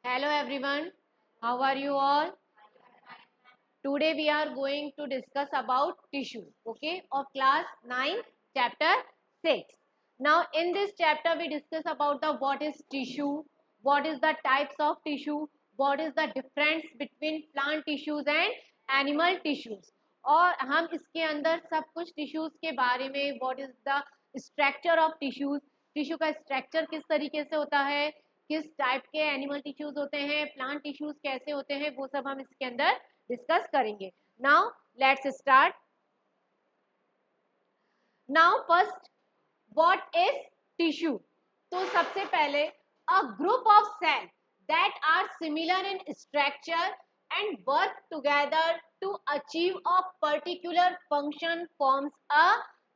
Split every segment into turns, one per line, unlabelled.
Hello everyone, how are you all? Today we are going to discuss about tissue, okay, of class 9, chapter 6. Now in this chapter we discuss about the what is tissue, what is the types of tissue, what is the difference between plant tissues and animal tissues. और हम इसके अंदर सब कुछ tissues के बारे में what is the structure of tissues, tissue का स्ट्रक्चर किस तरीके से होता है, किस टाइप के एनिमल टिश्यूज होते हैं, प्लांट टिश्यूज कैसे होते हैं, वो सब हम इसके अंदर डिस्कस करेंगे. Now let's start. Now first what is tissue. तो सबसे पहले a group of cell that are similar in structure and work together to achieve a particular function forms a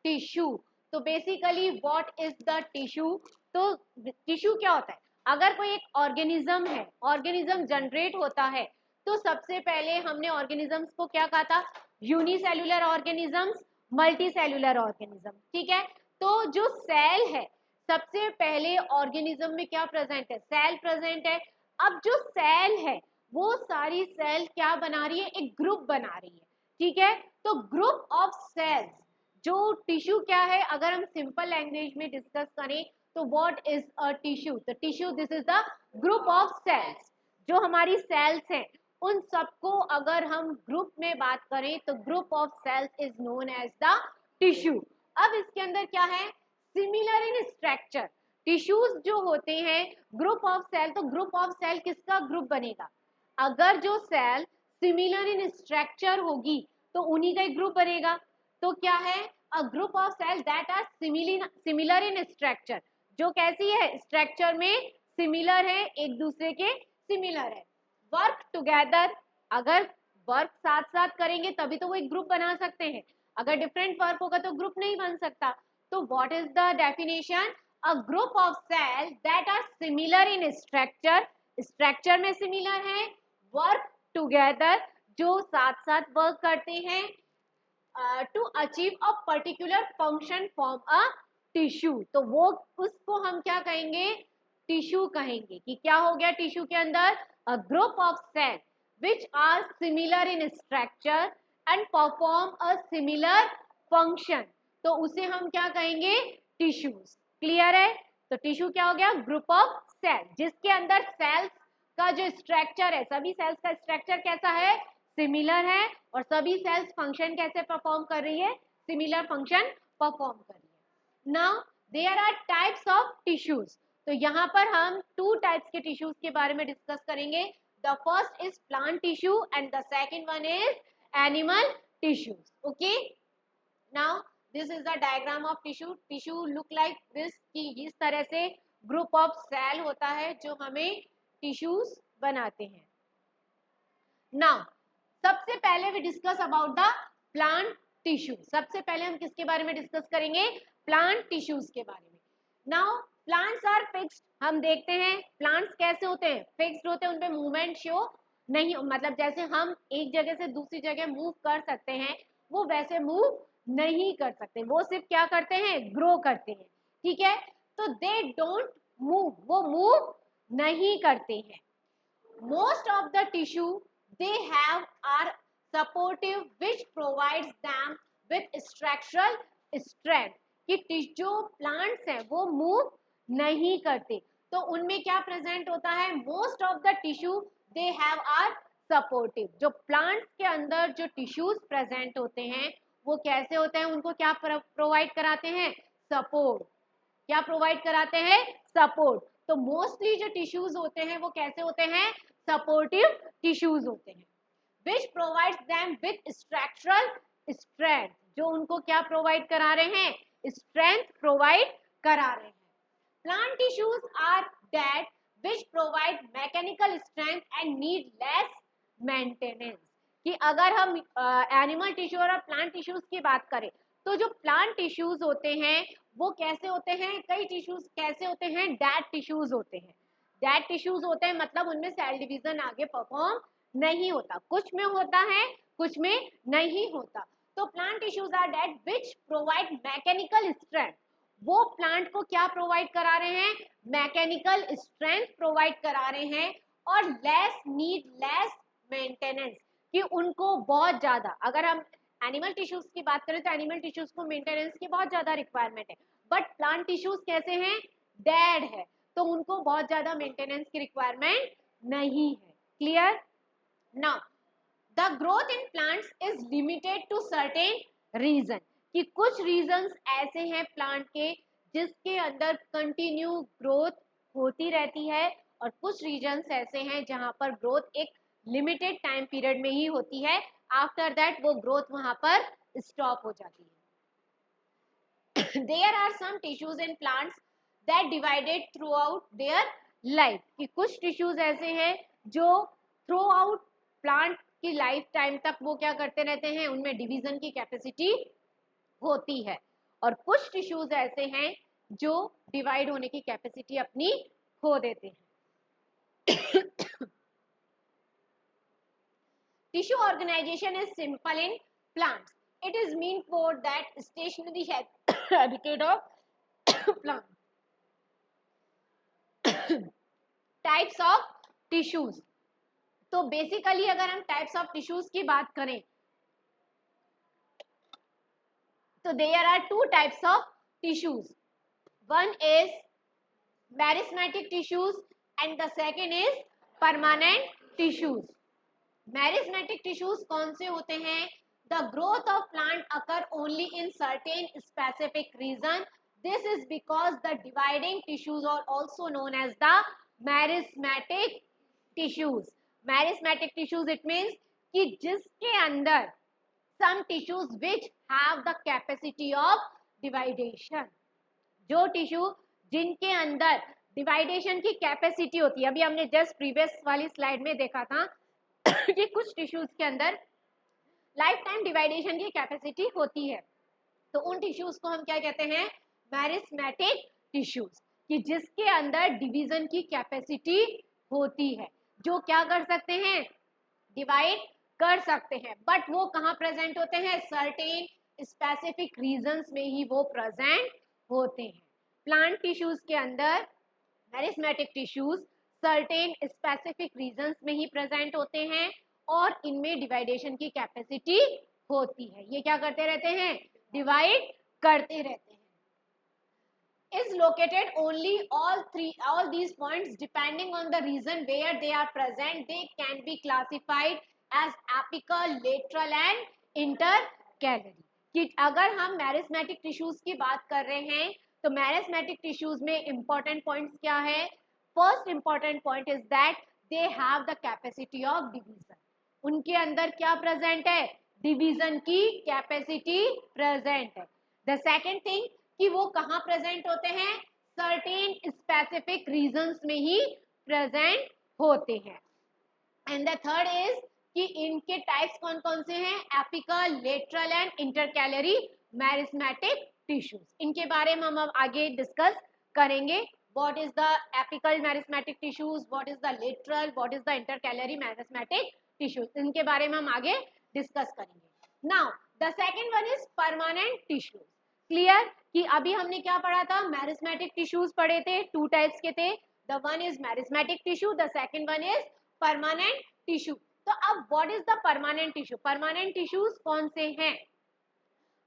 tissue. तो basically what is the tissue? तो tissue क्या होता है? अगर कोई एक ऑर्गेनिज्म है, ऑर्गेनिज्म जनरेट होता है, तो सबसे पहले हमने ऑर्गेनिजम्स को क्या कहा था? Unicellular organisms, multi cellular organism. ठीक है. तो जो सेल है, सबसे पहले ऑर्गेनिज्म में क्या प्रेजेंट है? सेल प्रेजेंट है. अब जो सेल है वो सारी सेल क्या बना रही है? एक ग्रुप बना रही है. ठीक है. तो ग्रुप ऑफ सेल्स, जो टिश्यू क्या है, अगर हम सिंपल लैंग्वेज में डिस्कस करें तो what is a tissue? The tissue this is the group of cells. जो हमारी सेल्स हैं उन सबको अगर हम ग्रुप में बात करें तो group of cells is known as the tissue. अब इसके अंदर क्या है? Similar in structure. टिश्यूज जो होते हैं ग्रुप ऑफ सेल, तो ग्रुप ऑफ सेल किसका ग्रुप बनेगा? अगर जो सेल सिमिलर इन स्ट्रक्चर होगी तो उन्हीं का एक ग्रुप बनेगा. तो क्या है? A group of cell that are similar in structure. जो कैसी है? स्ट्रक्चर में सिमिलर है, एक दूसरे के सिमिलर है. वर्क टुगेदर, अगर वर्क साथ साथ करेंगे तभी तो वो एक ग्रुप बना सकते हैं. अगर डिफरेंट वर्क होगा तो ग्रुप नहीं बन सकता. तो what is the definition? A group of cell that are similar in structure, structure में सिमिलर है, वर्क टुगेदर, जो साथ साथ वर्क करते हैं, to achieve a particular function form a tissue. तो वो उसको हम क्या कहेंगे? टिश्यू कहेंगे. कि क्या हो गया टिश्यू के अंदर? A group of cell which are similar in structure and perform a similar function. तो उसे हम क्या कहेंगे? टिश्यूज. क्लियर है? तो टिश्यू क्या हो गया? ग्रुप ऑफ सेल जिसके अंदर सेल्स का जो स्ट्रक्चर है, सभी सेल्स का स्ट्रक्चर कैसा है? सिमिलर है. और सभी सेल्स फंक्शन कैसे परफॉर्म कर रही है? सिमिलर फंक्शन परफॉर्म कर रही है. Now there are types of tissues. तो यहाँ पर हम टू टाइप्स के टिश्यूज के बारे में डिस्कस करेंगे. The first is plant tissue and the second one is animal tissues. Okay. Now this is the diagram of tissue. Tissue look like this, कि इस तरह से ग्रुप ऑफ सेल होता है जो हमें टिश्यूज बनाते हैं. नाउ सबसे पहले we discuss about the plant tissue. सबसे पहले हम किसके बारे में डिस्कस करेंगे? प्लांट टिश्यूज के बारे में. Now plants are fixed. हम देखते हैं प्लांट्स कैसे होते हैं? फिक्स्ड होते हैं, उनपे मूवमेंट शो नहीं, मतलब जैसे हम एक जगह से दूसरी जगह मूव कर सकते हैं वो वैसे मूव नहीं कर सकते. वो सिर्फ क्या करते हैं? ग्रो करते हैं. ठीक है. तो दे डोंट मूव, वो मूव नहीं करते हैं. Most of the tissue they have are supportive which provides them with structural strength. कि जो plants हैं वो move नहीं करते तो उनमें क्या present होता है? Most of the tissue they have are supportive. जो plants के अंदर जो tissues present होते हैं वो कैसे होते हैं? उनको क्या provide कराते हैं? Support. क्या प्रोवाइड कराते हैं? सपोर्ट. तो मोस्टली जो टिश्यूज होते हैं वो कैसे होते हैं? सपोर्टिव टिश्यूज होते हैं. Which provides them with structural strength. जो उनको क्या प्रोवाइड करा रहे हैं? स्ट्रेंथ प्रोवाइड करा रहे हैं. Plant tissues are that which provide mechanical strength and need less maintenance. कि अगर हम एनिमल टिश्यू और प्लांट टिश्यूज की बात करें तो जो प्लांट टिश्यूज होते हैं वो कैसे होते हैं? कई टिश्यूज कैसे होते हैं? डेड टिश्यूज होते हैं. डेड टिश्यूज होते हैं मतलब उनमें सेल डिवीजन आगे परफॉर्म नहीं होता. कुछ में होता है, कुछ में नहीं होता. तो plant tissues are dead which provide mechanical strength. वो प्लांट को क्या प्रोवाइड करा रहे हैं? मैकेनिकल स्ट्रेंथ प्रोवाइड करा रहे हैं. और लेस मेंटेनेंस, कि उनको बहुत ज्यादा, अगर हम एनिमल टिश्यूज की बात करें तो एनिमल टिश्यूज को मेंटेनेंस की बहुत ज्यादा रिक्वायरमेंट है, बट प्लांट टिश्यूज कैसे हैं, डेड है, तो उनको बहुत ज्यादा मेंटेनेंस की रिक्वायरमेंट नहीं है। Clear? Now the growth in plants is limited to certain region, कि कुछ रीजंस ऐसे हैं प्लांट के जिसके अंदर कंटिन्यू ग्रोथ होती रहती है, और कुछ रीजंस ऐसे हैं जहां पर ग्रोथ एक लिमिटेड टाइम पीरियड में ही होती है, आफ्टर दैट वो ग्रोथ वहां पर स्टॉप हो जाती है। There are some tissues in plants that divided throughout their life, कि कुछ टिश्यूज ऐसे हैं जो थ्रू आउट प्लांट की लाइफ टाइम तक वो क्या करते रहते हैं, उनमें डिवीजन की कैपेसिटी होती है, और कुछ टिश्यूज ऐसे हैं जो डिवाइड होने की कैपेसिटी अपनी खो देते हैं। Tissue organization is simple in plants. It is mean for that stationary habitat of plant. Types of tissues. तो बेसिकली अगर हम टाइप्स ऑफ टिश्यूज की बात करें तो there are two types of tissues. One is meristematic tissues and the second is permanent tissues. Meristematic tissues कौन से होते हैं? The growth of plant occur only in certain specific region. This is because the dividing tissues are also known as the meristematic tissues. Meristematic tissues it means कि जिसके अंदर some tissues which have the capacity of dividation, जो tissue जिनके अंदर डिवाइडेशन की capacity होती है. अभी हमने जस्ट प्रीवियस वाली स्लाइड में देखा था कि कुछ टिश्यूज के अंदर लाइफ टाइम डिवाइडेशन की कैपेसिटी होती है, तो उन टिश्यूज को हम क्या कहते हैं? मेरिस्मेटिक टिश्यूज, कि जिसके अंदर डिवीजन की कैपेसिटी होती है, जो क्या कर सकते हैं? डिवाइड कर सकते हैं, बट वो कहाँ प्रेजेंट होते हैं? सर्टेन स्पेसिफिक रीजंस में ही वो प्रेजेंट होते हैं. प्लांट टिश्यूज के अंदर meristematic tissues certain specific reasons में ही प्रेजेंट होते हैं, और इनमें डिवाइडेशन की कैपेसिटी होती है. ये क्या करते रहते हैं? डिवाइड करते रहते हैं. Is located only all these points depending on the region where they are present. They can be classified as apical, lateral and intercalary. कि अगर हम मेरिस्मेटिक टिश्यूज की बात कर रहे हैं तो मेरिस्मेटिक टिश्यूज में इंपॉर्टेंट पॉइंट्स क्या है? First important point is that they have the capacity of division. उनके अंदर क्या प्रेजेंट है? डिवीजन की कैपेसिटी प्रेजेंट है. द सेकेंड थिंग कि वो कहाँ प्रेजेंट होते हैं? सर्टेन स्पेसिफिक रीजंस में ही प्रेजेंट होते हैं. एंड द थर्ड इज कि इनके टाइप्स कौन कौन से हैं? Apical, lateral and intercalary meristematic tissues. इनके बारे में हम अब आगे डिस्कस करेंगे. What is the apical meristematic tissues, what is the lateral, what is the intercalary meristematic tissues, इनके बारे में हम आगे डिस्कस करेंगे. Now the second one is permanent tissues. Clear? कि अभी हमने क्या पढ़ा था? मेरिस्मेटिक टिश्यूज पढ़े थे, टू टाइप्स के थे. The one is meristematic tissue, the second one is permanent tissue. तो अब what is the permanent tissue? Permanent tissues कौन से हैं?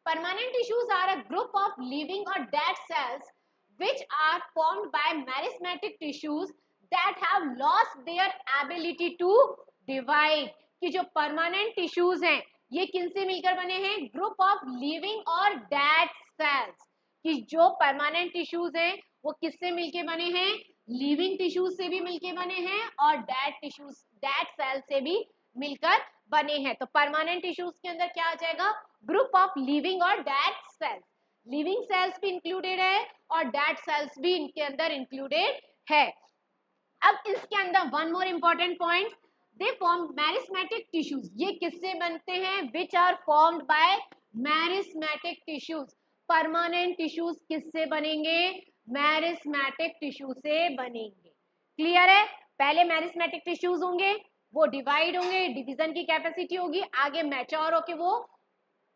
Permanent tissues are a group of living और dead cells which are formed by merismatic tissues that have lost their ability to divide. कि जो permanent tissues हैं ये किनसे मिलकर बने हैं? ग्रुप ऑफ लिविंग और डेड सेल्स. कि जो परमानेंट टिश्यूज हैं वो किससे मिलके बने हैं? लिविंग टिश्यूज से भी मिलके बने हैं और डेड टिश्यूज, डेड सेल से भी मिलकर बने हैं. तो परमानेंट टिश्यूज के अंदर क्या आ जाएगा? ग्रुप ऑफ लिविंग और डेड सेल्स. लिविंग सेल्स भी इंक्लूडेड है और डेड सेल्स भी इनके अंदर इंक्लूडेड है. अब इसके अंदर one more important point, they form meristematic tissues. ये किससे बनते हैं? Which are formed by meristematic tissues. Permanent tissues किससे बनेंगे? मेरिस्मेटिक टिश्यू से बनेंगे. क्लियर है? पहले मेरिस्मेटिक टिश्यूज होंगे, वो डिवाइड होंगे, डिवीजन की कैपेसिटी होगी, आगे मैच्योर होके वो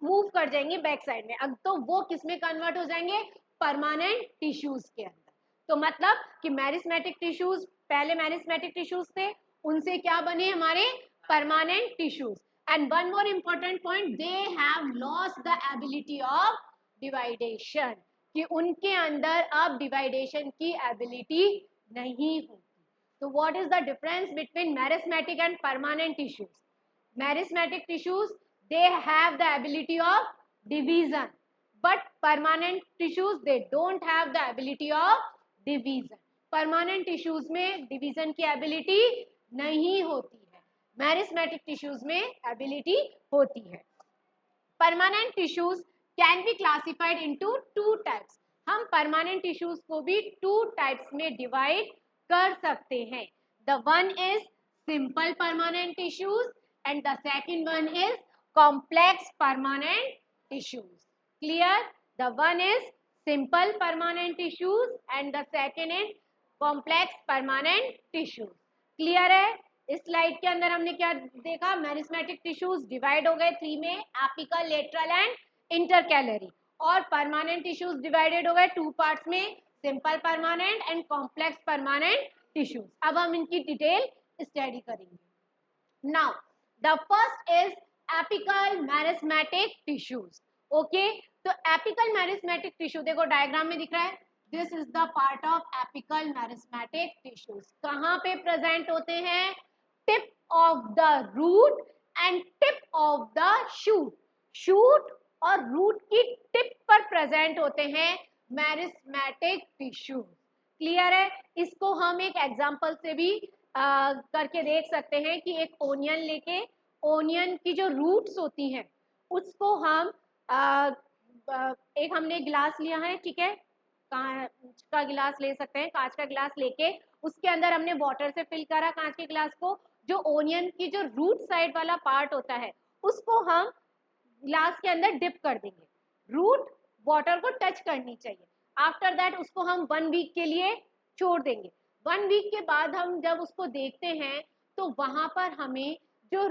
मूव कर जाएंगे बैक साइड में. अब तो वो किस में कन्वर्ट हो जाएंगे? परमानेंट टिश्यूज के अंदर. तो मतलब कि मेरिस्मेटिक टिश्यूज, पहले मेरिस्मेटिक टिश्यूज थे, उनसे क्या बने हमारे permanent tissues. And one more important point, they have lost the ability of division, कि उनके अंदर अब डिवाइडेशन की एबिलिटी नहीं होती। तो what is the difference between meristematic and permanent tissues? Meristematic tissues they have the ability of division, but permanent tissues they don't have the ability of division. Permanent tissues में division की ability नहीं होती है, meristematic tissues में ability होती है। Permanent tissues can be classified into two types. हम permanent tissues को भी टू टाइप्स में डिवाइड कर सकते हैं। The one is simple permanent tissues and the second one is complex permanent tissues. Clear? The one is simple permanent tissues and the second is complex permanent tissues. Clear है? इस slide के अंदर हमने क्या देखा? मेरिस्मेटिक टिश्यूज डिवाइड हो गए 3 में, एपिकल, लेटरल एंड इंटरकैलरी, और परमानेंट टिश्यूज डिवाइडेड हो गए 2 पार्ट्स में, simple permanent and complex permanent tissues. अब हम इनकी डिटेल स्टडी करेंगे। Now the first is apical meristematic tissues. Okay, तो एपिकल मेरिस्मेटिक टिश्यू देखो डायग्राम में दिख रहा है, this is the part of apical meristematic tissues. कहाँ पे प्रेजेंट होते हैं? Tip of the root and tip of the shoot. Shoot और रूट की टिप पर प्रेजेंट होते हैं मेरिस्मेटिक टिश्यूज। क्लियर है? इसको हम एक एग्जांपल से भी करके देख सकते हैं कि एक ओनियन लेके, ओनियन की जो रूट्स होती हैं उसको हम एक हमने गिलास लिया है, ठीक है, कांच का गिलास ले सकते हैं, कांच का गिलास लेके उसके अंदर हमने वाटर से फिल करा कांच के गिलास को, जो ओनियन की जो रूट साइड वाला पार्ट होता है उसको हम गिलास के अंदर डिप कर देंगे, रूट वाटर को टच करनी चाहिए। आफ्टर दैट उसको हम 1 वीक के लिए छोड़ देंगे। 1 वीक के बाद हम जब उसको देखते हैं तो वहां पर हमें जो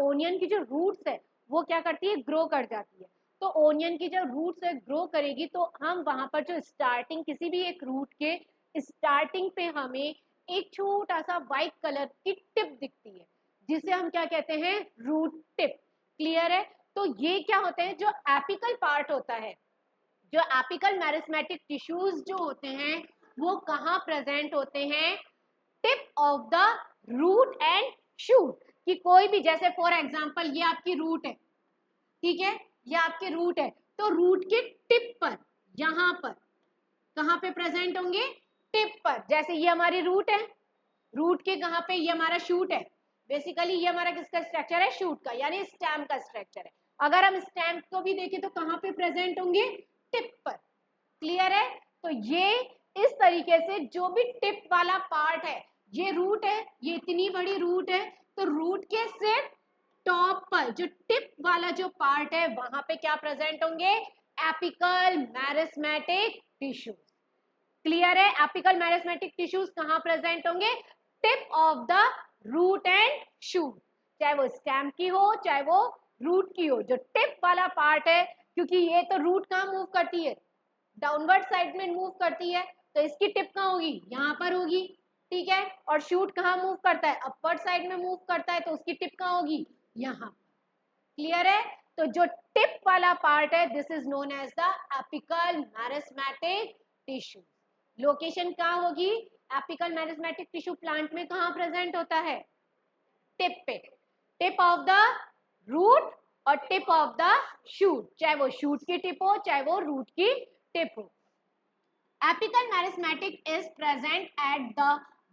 ओनियन की जो रूट्स है वो क्या करती है? ग्रो कर जाती है। तो ओनियन की जो रूट्स है ग्रो करेगी तो हम वहां पर जो स्टार्टिंग, किसी भी एक रूट के स्टार्टिंग पे हमें एक छोटा सा व्हाइट कलर की टिप दिखती है जिसे हम क्या कहते हैं? Root tip. क्लियर है? तो ये क्या होते हैं? जो एपिकल पार्ट होता है, जो एपिकल मेरिस्मेटिक टिश्यूज जो होते हैं वो कहाँ प्रेजेंट होते हैं? Tip of the root and shoot. कि कोई भी, जैसे फॉर एग्जांपल ये आपकी रूट है, ठीक है, ये आपके रूट है, तो रूट के टिप पर, यहां पर कहां पे प्रेजेंट होंगे? टिप पर। जैसे ये हमारी रूट है, रूट के कहां पे? ये हमारा शूट है। बेसिकली ये हमारा किसका स्ट्रक्चर है? शूट का, यानी स्टेम का स्ट्रक्चर है। अगर हम स्टेम को भी देखें तो कहां पे प्रेजेंट होंगे? टिप पर। क्लियर है? तो ये इस तरीके से जो भी टिप वाला पार्ट है, ये रूट है, ये इतनी बड़ी रूट है, तो रूट के सिर्फ टॉप पर जो टिप वाला जो पार्ट है वहां पे क्या प्रेजेंट होंगे? Apical meristematic tissues. क्लियर है? एपिकल मेरिस्मेटिक टिश्यूज कहां प्रेजेंट होंगे? Tip of the root and shoot, चाहे वो स्टेम की हो चाहे वो रूट की हो। जो टिप वाला पार्ट है, क्योंकि ये तो रूट कहाँ मूव करती है? डाउनवर्ड साइड में मूव करती है, तो इसकी टिप कहाँ होगी? यहाँ पर होगी, ठीक है। और शूट कहाँ मूव करता है? अपवर्ड साइड में मूव करता है, तो उसकी टिप कहाँ होगी? यहाँ। क्लियर है? तो जो टिप वाला पार्ट है this is known as the apical meristematic tissue. Location कहाँ होगी? एपिकल मेरिस्मेटिक टिश्यू प्लांट में कहाँ प्रेजेंट होता है? टिप पे, टिप ऑफ द रूट और टिप ऑफ द शूट, चाहे वो शूट की टिप हो चाहे वो रूट की टिप हो। Apical meristematic is present at the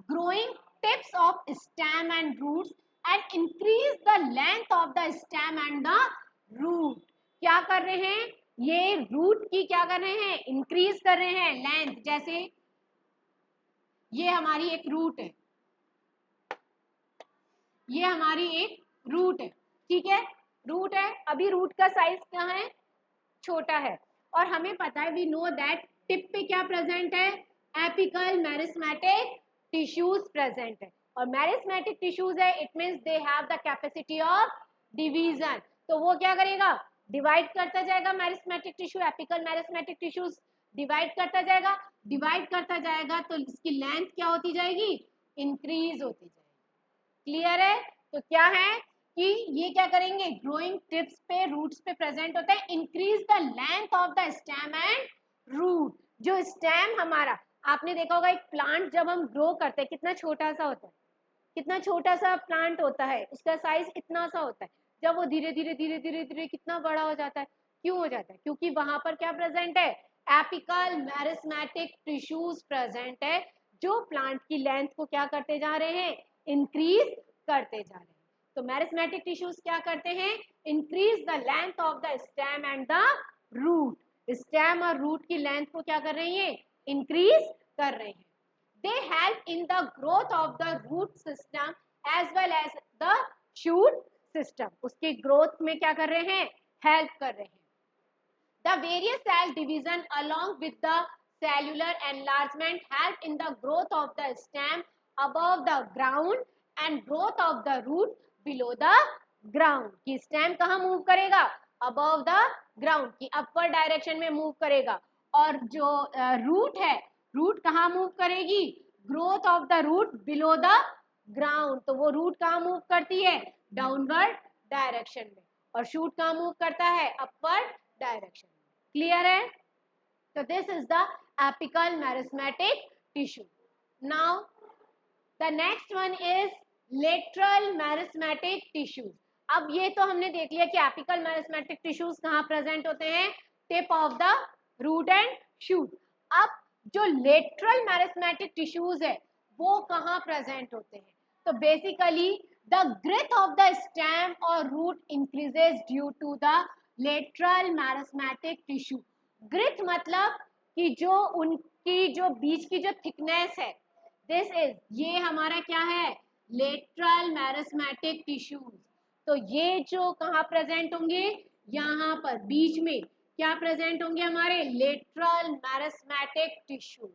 growing tips of stem and roots and increase the length of the stem and the root. क्या कर रहे हैं? ये रूट की क्या कर रहे हैं? इंक्रीज कर रहे हैं लेंथ। जैसे ये हमारी एक रूट है, ये हमारी एक रूट है, ठीक है, रूट है। अभी रूट का साइज क्या है? छोटा है, और हमें पता है, वी नो दैट टिप पे क्या प्रेजेंट है? एपिकल मेरिस्मेटिक टिश्यूज प्रेजेंट है, और मेरिस्मेटिक टिश्यूज है, it means they have the capacity of division. तो वो क्या करेगा? डिवाइड करता जाएगा meristematic tissue, apical meristematic tissues divide करता जाएगा, डिवाइड करता जाएगा, तो इसकी लेंथ क्या होती जाएगी? इंक्रीज होती जाएगी। क्लियर है? तो क्या है कि ये क्या करेंगे, ग्रोइंग टिप्स पे, रूट्स पे प्रेजेंट होता है। Increase the length of the stem and root. जो स्टेम हमारा, आपने देखा होगा एक प्लांट जब हम ग्रो करते हैं कितना छोटा सा होता है, कितना छोटा सा प्लांट होता है, उसका साइज इतना सा होता है। जब वो धीरे धीरे धीरे धीरे धीरे कितना बड़ा हो जाता है, क्यों हो जाता है? क्योंकि वहां पर क्या प्रेजेंट है, एपिकल मेरिस्मेटिक टिश्यूज प्रेजेंट है, जो प्लांट की लेंथ को क्या करते जा रहे हैं, इंक्रीज करते जा रहे हैं। तो मेरिस्मेटिक टिश्यूज क्या करते हैं, increase the length of the stem and the root. Stem और रूट की लेंथ को क्या कर रही है, इंक्रीज कर रहे हैं। they help in the growth of the root system as well as the shoot system। उसके growth में क्या कर रहे हैं, help कर रहे हैं। The various cell division along with the cellular enlargement help in the growth of the stem above the ground and growth of the root below the ground। कि stem कहाँ move करेगा, above the ground की upward direction में move करेगा। और जो root है, root कहाँ move करेगी, growth of the root below the ground। तो वो root कहाँ move करती है, downward direction में, और shoot कहाँ move करता है, upward direction। क्लियर है? तो this is the apical meristematic tissue. Now the next one is lateral meristematic tissues. अब ये तो हमने देख लिया कि एपिकल मेरिस्मेटिक टिश्यूज कहाँ प्रेजेंट होते हैं, tip of the root and shoot. अब जो लेटरल मेरिस्मेटिक टिश्यूज है वो कहाँ प्रेजेंट होते हैं, तो basically the girth of the stem और root increases due to the lateral meristematic tissue. Girth मतलब कि जो उनकी जो बीच की जो थिकनेस है, दिस इज, ये हमारा क्या है, लेटरल मेरिस्मेटिक टिश्यूज। तो ये जो कहाँ प्रेजेंट होंगे, यहाँ पर बीच में क्या प्रेजेंट होंगे, हमारे लेटरल मेरिस्मेटिक टिश्यूज।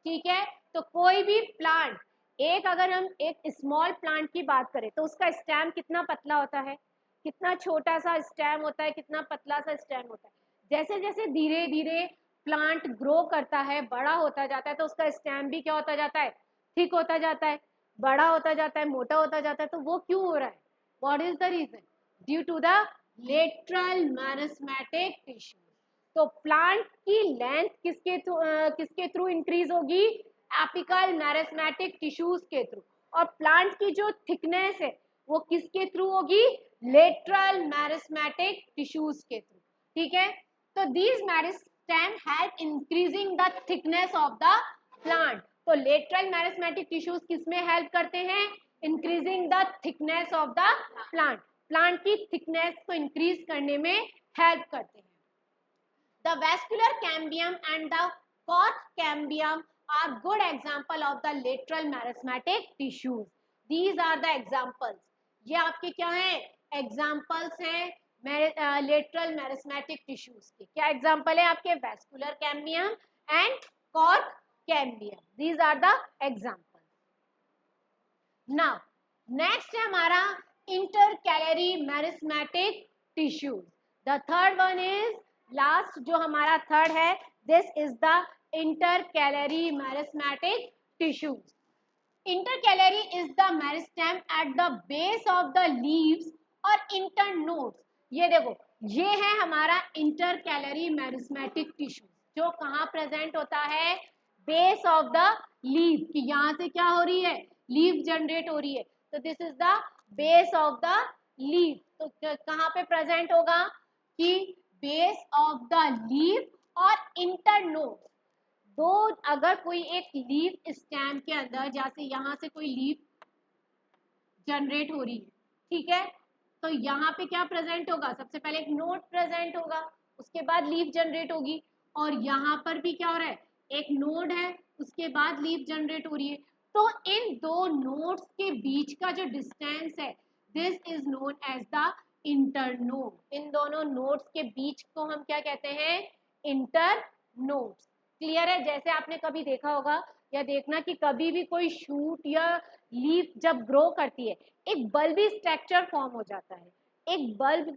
ठीक है? तो कोई भी प्लांट, एक अगर हम एक स्मॉल प्लांट की बात करें तो उसका स्टेम कितना पतला होता है, कितना छोटा सा स्टेम होता है, कितना पतला सा स्टेम होता है। जैसे जैसे धीरे धीरे प्लांट ग्रो करता है, बड़ा होता जाता है, तो उसका स्टेम भी क्या होता जाता है, थिक होता जाता है, बड़ा होता जाता है, मोटा होता जाता है। तो वो क्यों हो रहा है, what is the reason, due to the lateral meristematic tissue. तो प्लांट की लेंथ किसके थ्रू इंक्रीज होगी, एपिकल मेरिस्मेटिक टिश्यूज के थ्रू। और प्लांट की जो थिकनेस है वो किसके थ्रू होगी, लेटरल मेरिस्मेटिक टिश्यूज के थ्रू। ठीक है? तो these meristem help increasing the thickness of the plant. तो लेटरल मेरिस्मेटिक टिश्यूज किसमें हेल्प करते हैं, increasing the thickness of the plant. Plant की थिकनेस को इंक्रीज करने में हेल्प करते हैं। The vascular cambium and the cork cambium are good example of the lateral merismatic tissues. These are the examples. ये आपके क्या हैं, examples हैं lateral merismatic tissues के। क्या example है आपके, vascular cambium and cork cambium. These are the examples. Now, next है हमारा intercalary merismatic tissues. The third one is, last जो हमारा थर्ड है, this is the intercalary meristematic tissues. Intercalary is the meristem at the base of the leaves और internodes. ये देखो, ये है हमारा इंटरकैलरी मेरिस्मेटिक टिश्यू, जो कहाँ प्रेजेंट होता है, बेस ऑफ द लीव। कि यहाँ से क्या हो रही है, लीव जनरेट हो रही है, तो this is the base of the leave. तो कहाँ पे प्रेजेंट होगा, कि बेस ऑफ द लीफ और इंटरनोड। दो, अगर कोई एक लीफ स्टेम के अंदर, जैसे यहाँ से कोई लीफ जनरेट हो रही है, ठीक है, तो यहाँ पे क्या प्रेजेंट होगा, सबसे पहले एक नोड प्रेजेंट होगा, उसके बाद लीफ जनरेट होगी। और यहाँ पर भी क्या हो रहा है, एक नोड है, उसके बाद लीफ जनरेट हो रही है। तो इन दो नोड्स के बीच का जो डिस्टेंस है, this is known as the internode. इन दोनों नोड्स के बीच को हम क्या कहते हैं, इंटरनोड्स। क्लियर है? जैसे आपने कभी देखा होगा, या देखना कि कभी भी कोई शूट या लीफ जब ग्रो करती है, एक बल्बी स्ट्रक्चर फॉर्म हो जाता है, एक बल्ब,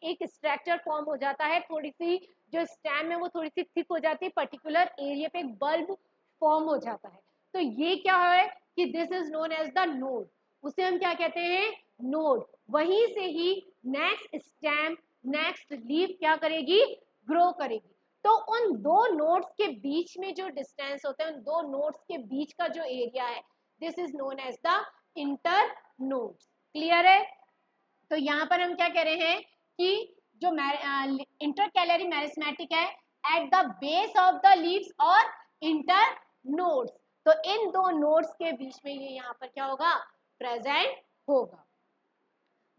एक स्ट्रक्चर फॉर्म हो जाता है, थोड़ी सी जो स्टेम है वो थोड़ी सी थिक हो जाती है, पर्टिकुलर एरिया पे एक बल्ब फॉर्म हो जाता है। तो ये क्या है कि this is known as the node. उसे हम क्या कहते हैं, नोड। वहीं से ही नेक्स्ट स्टेम, नेक्स्ट लीफ क्या करेगी, ग्रो करेगी। तो उन दो नोड्स के बीच में जो डिस्टेंस होता है, उन दो नोड्स के बीच का जो एरिया है, this is known as the internodes. Clear है? तो यहाँ पर हम क्या कह रहे हैं कि जो इंटरकैलरी मेरिस्मेटिक है at the base of the leaves और इंटर नोड्स, तो इन दो नोड्स के बीच में ये यहाँ पर क्या होगा, प्रेजेंट होगा।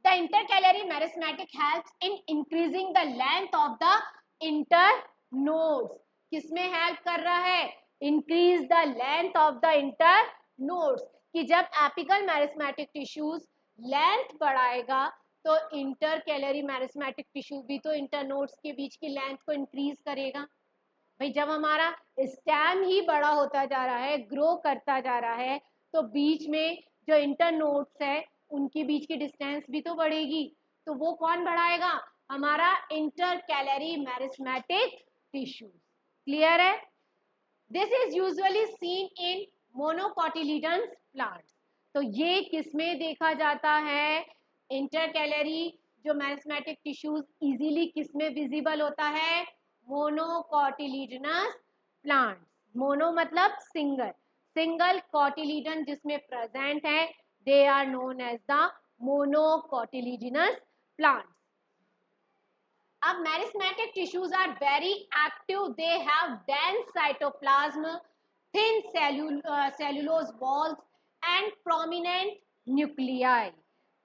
The intercalary meristematic helps in increasing the length of the inter nodes. किसमें हेल्प कर रहा है, increase the length of the inter nodes, कि जब एपिकल मेरिस्मेटिक टिश्यूज लेंथ बढ़ाएगा तो इंटरकैलरी मेरिस्मेटिक टिश्यू भी तो इंटर नोड्स के बीच की लेंथ को इंक्रीज करेगा। भाई जब हमारा स्टेम ही बड़ा होता जा रहा है, ग्रो करता जा रहा है, तो बीच में जो इंटर नोड्स है उनके बीच की डिस्टेंस भी तो बढ़ेगी। तो वो कौन बढ़ाएगा, हमारा इंटरकैलरी मेरिस्मेटिक टिश्यू। क्लियर है? This is usually seen in monocotyledons plants. तो ये किसमें देखा जाता है, इंटरकैलरी जो मेरिस्मेटिक टिश्यूज इजीली किसमें विजिबल होता है, मोनोकोटिलीडनस प्लांट्स। मोनो मतलब सिंगल, सिंगल कोटिलीडन जिसमें प्रेजेंट है, they are known as the monocotyledonous plants. अब meristematic tissues are very active, they have dense cytoplasm, thin cellulose walls and prominent nuclei।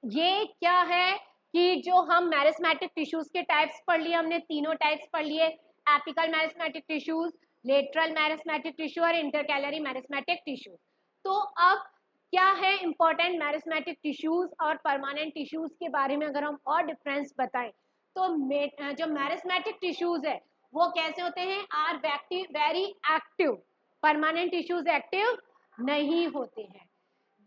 ये क्या है कि जो हम मेरिस्मेटिक टिश्यूज के टाइप्स पढ़ लिए, हमने तीनों टाइप्स पढ़ लिए, apical meristematic tissues, lateral meristematic tissue और इंटरकैलरी मेरिस्मेटिक टिश्यू। तो अब क्या है इंपॉर्टेंट मेरिस्मेटिक टिश्यूज और परमानेंट टिश्यूज के बारे में अगर हम और डिफरेंस बताएं, तो जो मेरिस्मेटिक टिश्यूज है वो कैसे होते हैं, are very active. Permanent tissues active नहीं होते हैं।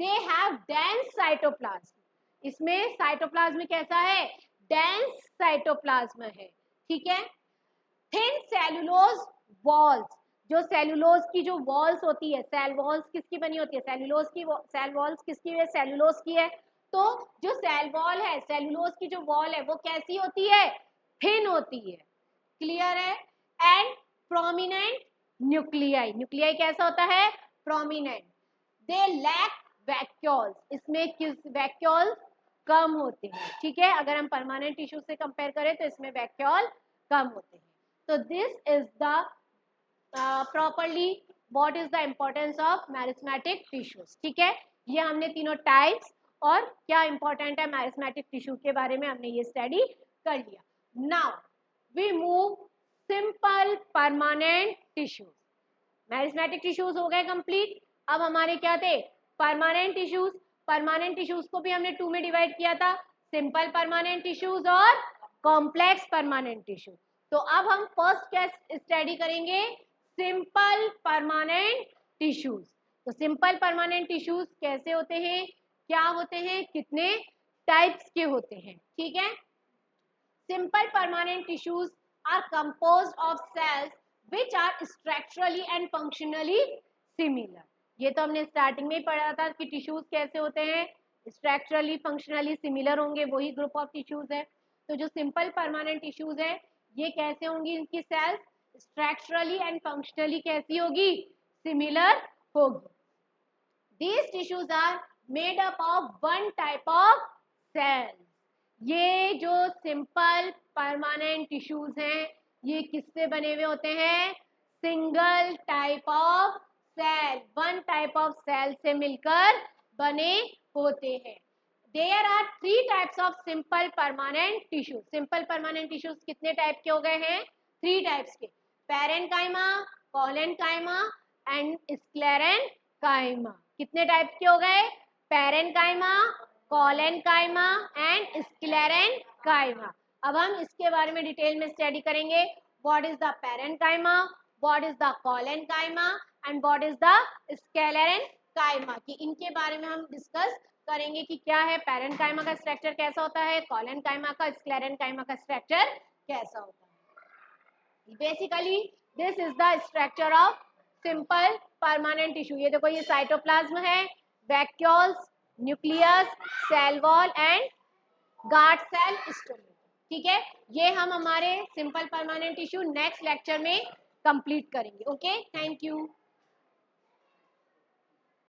दे हैव डेंस साइटोप्लाज्म, इसमें साइटोप्लाज्म कैसा है, डेंस साइटोप्लाज्म है। ठीक है? थिन सेलुलोज वॉल्स, जो सेलुलोज की जो वॉल्स होती है, सेल वॉल्स किसकी बनी होती है, सेलुलोज की, सेल वॉल्स किसकी है, सेलुलोज की है। तो जो सेल वॉल है, सेलुलोज की जो वॉल है वो कैसी होती है, थिन होती है। क्लियर है? एंड प्रोमिनेंट न्यूक्लियाई, न्यूक्लियाई कैसा होता है, प्रोमिनेंट। दे लैक वैक्यूल्स, इसमें किस वैक्यूल कम होते हैं। ठीक है? अगर हम परमानेंट टिश्यू से कंपेयर करें तो इसमें वैक्यूल कम होते हैं। तो this is the properly what is the importance of meristematic tissues. ठीक है? ये हमने तीनों टाइप्स और क्या इंपॉर्टेंट है मैरिस्मेटिक टिश्यू के बारे में हमने ये स्टडी कर लिया। Now we move simple permanent tissues. Meristematic tissues हो गए कंप्लीट। अब हमारे क्या थे, परमानेंट टिश्यूज। परमानेंट टिश्यूज को भी हमने 2 में डिवाइड किया था, सिंपल परमानेंट टिश्यूज और कॉम्प्लेक्स परमानेंट टिश्यू। तो अब हम फर्स्ट क्या स्टडी करेंगे, सिंपल परमानेंट टिश्यूज। तो सिंपल परमानेंट टिश्यूज कैसे होते हैं, क्या होते हैं, कितने टाइप्स के होते हैं। ठीक है? Simple permanent tissues are composed of cells which are structurally and functionally similar। ये तो हमने स्टार्टिंग में ही पढ़ा था कि टिश्यूज कैसे होते हैं, स्ट्रक्चरली फंक्शनली सिमिलर होंगे, वही ग्रुप ऑफ टिश्यूज है। तो जो सिंपल परमानेंट टिश्यूज है ये कैसे होंगी, इनकी सेल्स स्ट्रक्चरली एंड फंक्शनली कैसी होगी, सिमिलर होगी। These tissues are made up of one type of cells। ये जो सिंपल परमानेंट टिश्यूज हैं ये किससे बने हुए होते हैं, single type of cell, one type of cell से मिलकर बने होते हैं। There are 3 types of simple permanent tissues. Simple permanent tissues कितने टाइप के हो गए हैं, 3 टाइप्स के, पैरेन्काइमा, कोलेन्काइमा एंड स्क्लेरेन्काइमा। कितने टाइप के हो गए, पैरेन्काइमा, कोलेन्काइमा एंड स्क्लेरेन्काइमा। अब हम इसके बारे में डिटेल में स्टडी करेंगे, what is the parenchyma, what is the collenchyma and what is the sclerenchyma, कि इनके बारे में हम डिस्कस करेंगे कि क्या है, पैरेन्काइमा का स्ट्रक्चर कैसा होता है, कोलेन्काइमा का, स्क्लेरेन्काइमा का स्ट्रक्चर कैसा होता है। Basically this is the structure of simple permanent tissue. ये देखो ये साइटोप्लाज्म है, vacuoles, nucleus, cell wall and guard cell stomata. ठीक है, ये हम हमारे simple permanent tissue next lecture में कंप्लीट करेंगे। Okay, thank you.